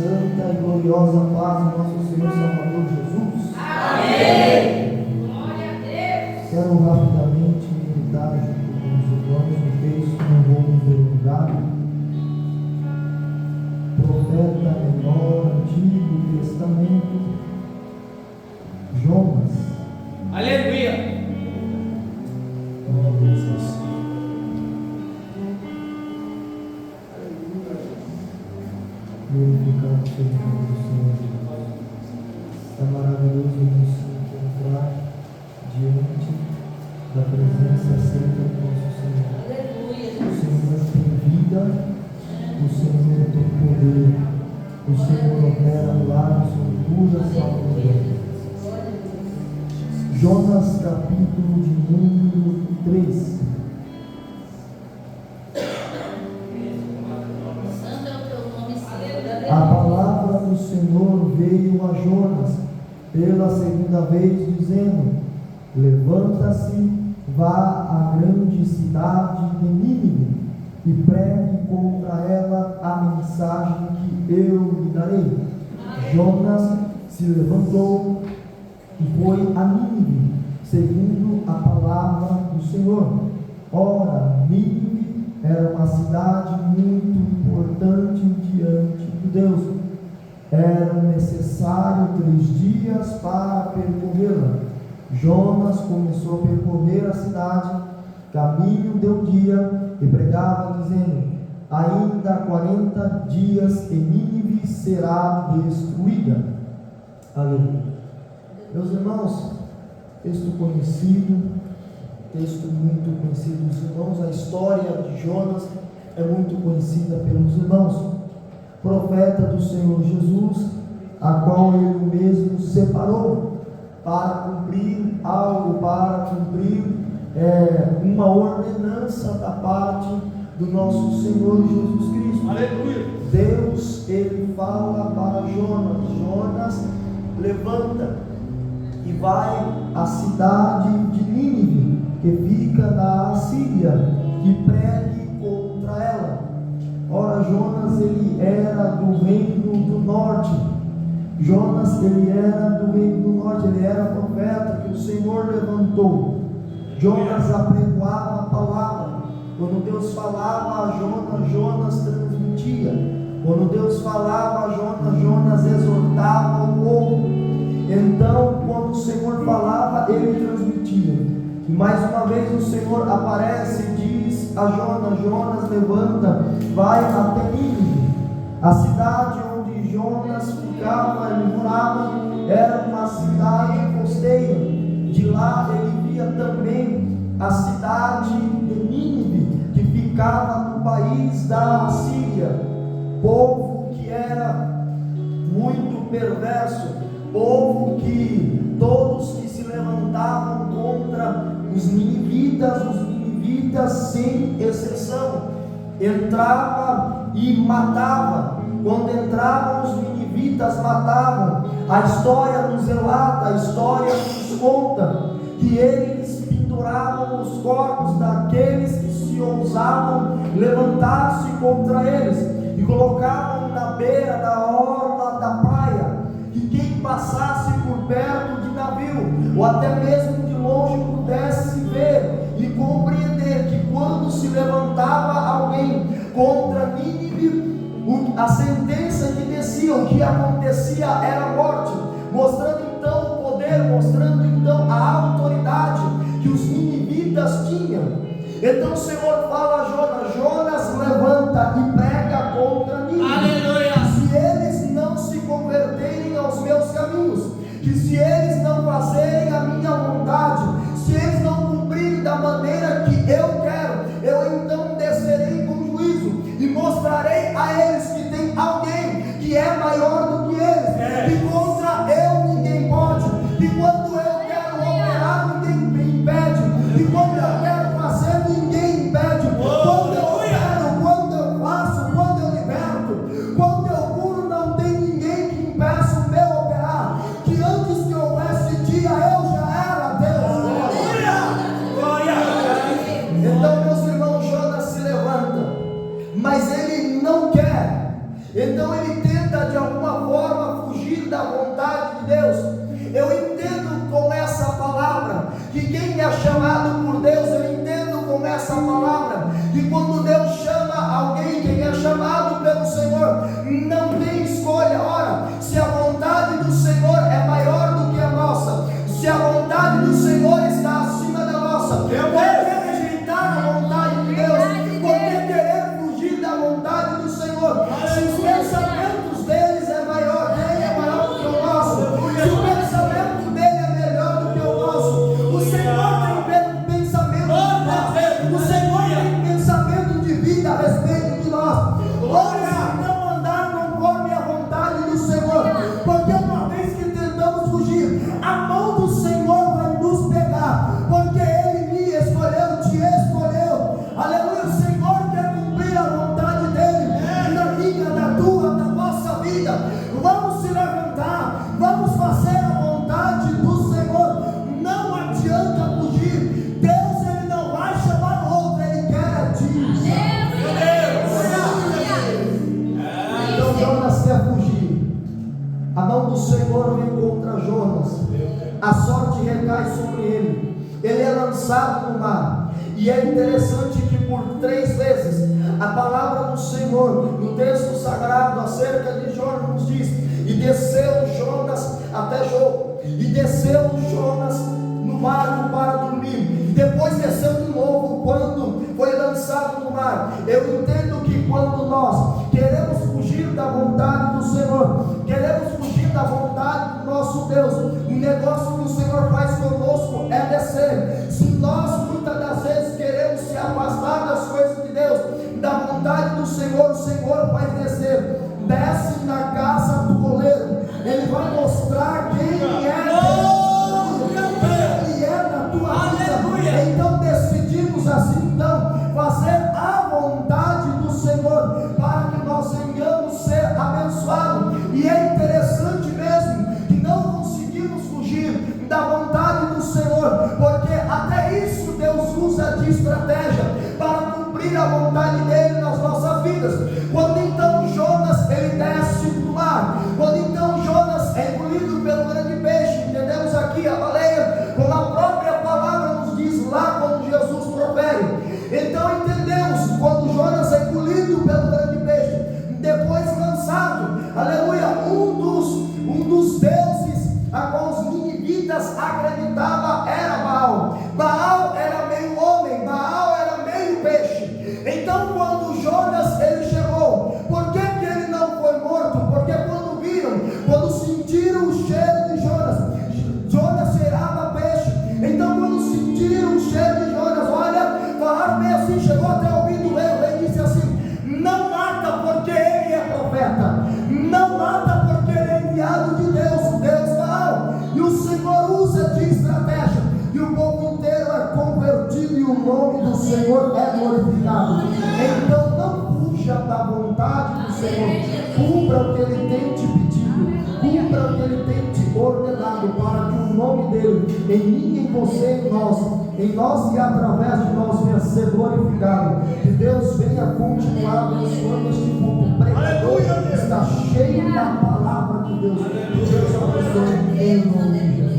santa e gloriosa paz do nosso Senhor Salvador Jesus. Amém. Glória a Deus. Quero rapidamente meditar junto com os irmãos no texto, não vou me delongar. Profeta menor, Antigo Testamento, Jonas. Aleluia. Glorificado seja o nome do Senhor Jesus. É maravilhoso nos encontrar diante da presença santa do nosso Senhor. Aleluia. O Senhor tem vida, o Senhor tem poder, o Senhor opera milagres sobre curas, salvação. Jonas, capítulo de número 3. A palavra do Senhor veio a Jonas pela segunda vez, dizendo: levanta-se, vá à grande cidade de Nínive e pregue contra ela a mensagem que eu lhe darei. Jonas se levantou e foi a Nínive, segundo a palavra do Senhor. Ora, Nínive era uma cidade muito importante diante de Deus. Eram necessários 3 dias para percorrê-la. Jonas começou a percorrer a cidade, caminho deu dia, e pregava, dizendo: ainda 40 dias e Nínive será destruída. Aleluia. Meus irmãos, texto conhecido, texto muito conhecido dos irmãos. A história de Jonas é muito conhecida pelos irmãos. Profeta do Senhor Jesus, a qual ele mesmo separou para cumprir algo, para cumprir uma ordenança da parte do nosso Senhor Jesus Cristo. Aleluia. Deus, ele fala para Jonas: Jonas, levanta e vai à cidade de Nínive, que fica na Assíria, e pregue contra ela. Ora, Jonas, ele era do reino do norte. Jonas, ele era do reino do norte, ele era profeta que o Senhor levantou. Jonas apregoava a palavra. Quando Deus falava a Jonas, Jonas transmitia. Quando Deus falava a Jonas, Jonas exortava o povo. Então, quando o Senhor falava, ele transmitia. E mais uma vez o Senhor aparece e diz a Jonas: Jonas, levanta, vai até Nínive. A cidade onde Jonas ficava, ele morava, era uma cidade costeira. De lá ele via também a cidade de Nínive, que ficava no país da Assíria. Povo que era muito perverso, povo que todos que se levantavam contra os ninivitas sem exceção, entrava e matava. Quando entravam os ninivitas, matavam. A história nos relata, a história nos conta que eles penduravam os corpos daqueles que se ousavam levantar-se contra eles, e colocavam na beira da orla da praia, que quem passasse por perto de navio, ou até mesmo de longe, pudesse ver e compreender que quando se levantava alguém contra Nínive, a sentença que descia, o que acontecia era a morte, mostrando então o poder, mostrando então a autoridade que os ninivitas tinham. Então o Senhor fala a Jonas: Jonas, levanta e prega contra Nínive. Aleluia. Se eles não se converterem aos meus caminhos, que se eles não fazerem a minha vontade, se eles não cumprirem da maneira que eu quero, eu então descerei com juízo e mostrarei a eles que tem alguém que é maior do que eles, que contra eu ninguém pode, que quando eu quero operar ninguém impede, que quando eu quero fazer ninguém impede, quando eu quero, quando eu faço, quando eu liberto, quando eu curo, não tem ninguém que impeça o meu operar, que antes que houvesse dia eu já era Deus. Então, meus irmãos, Jonas se levanta, mas ele não quer. Então ele tenta tenta de alguma forma fugir da vontade de Deus, eu entendo com essa palavra que quem é chamado por Deus, eu entendo com essa palavra que quando Deus chama alguém, quem é chamado pelo Senhor, não tem escolha. Ora, se a vontade do Senhor é maior do que a nossa, se a vontade do Senhor está acima da nossa, por que rejeitar a vontade de Deus? Por que querer fugir da vontade do Senhor? Se os pensamentos deles é maior, dele é maior do que o nosso, se o pensamento dele é melhor do que o nosso, o Senhor tem pensamento de paz, o Senhor tem pensamento de vida a respeito de nós. Ora, não andar conforme a vontade do Senhor, porque uma vez que tentamos fugir, a mão do Senhor vai nos pegar, porque Ele me escolheu, te escolheu. Aleluia, o Senhor quer cumprir a vontade dEle na minha, na tua, na nossa vida. Vamos se levantar, vamos fazer a vontade do Senhor. Não adianta fugir. Deus, Ele não vai chamar outro, Ele quer a ti. Então Jonas quer fugir. A mão do Senhor vem contra Jonas. A sorte recai sobre ele. Ele é lançado no mar. E é interessante que por 3 vezes a palavra do Senhor no texto sagrado acerca de Jonas nos diz: e desceu Jonas até Jope, e desceu Jonas no mar para dormir, e depois desceu de novo quando foi lançado no mar. Eu entendo que quando nós queremos fugir da vontade do Senhor, queremos fugir da vontade do nosso Deus, o negócio que o Senhor faz conosco é descer. Se nós muitas das vezes queremos se afastar das coisas de Deus, da vontade do Senhor, o Senhor vai descer. Desce na casa do oleiro, Ele vai mostrar quem é Deus, Ele é na tua vida. Então decidimos assim, então, fazer a vontade do Senhor, para que nós venhamos ser abençoados. E é interessante mesmo que não conseguimos fugir da vontade do Senhor, porque até isso Deus usa de estratégia para cumprir a vontade dele nas nossas vidas. Quando então Jonas ele desce do mar, quando então Jonas é engolido pelo grande peixe, entendemos aqui a baleia, como a própria palavra nos diz lá quando Jesus profere. Então entendemos, quando Jonas é engolido pelo grande peixe, depois lançado, aleluia, um dos deuses a qual os ninivitas acreditavam era Baal. Baal era meio homem, Baal era meio peixe. Então quando Jonas ele chegou, por que ele não foi morto? Porque quando sentiram o cheiro de Jonas cheirava peixe. Então quando sentiram o cheiro de Jonas, olha, falaram bem assim, chegou até o ouvido do rei, disse assim: não mata porque ele é profeta, não mata porque ele é enviado de Deus, Deus Baal. E o Senhor usa de estratégia, e o povo inteiro é convertido, e o nome do Senhor é glorificado. Então não fuja da vontade do Senhor, cumpra o que Ele tem te pedido, cumpra o que Ele tem te ordenado, para que o nome dEle, em mim, em você, em nós e através de nós, venha ser glorificado. Que Deus venha continuar abençoando este povo. O pregador está cheio da palavra de Deus. Que Deus abençoe em nome de Jesus.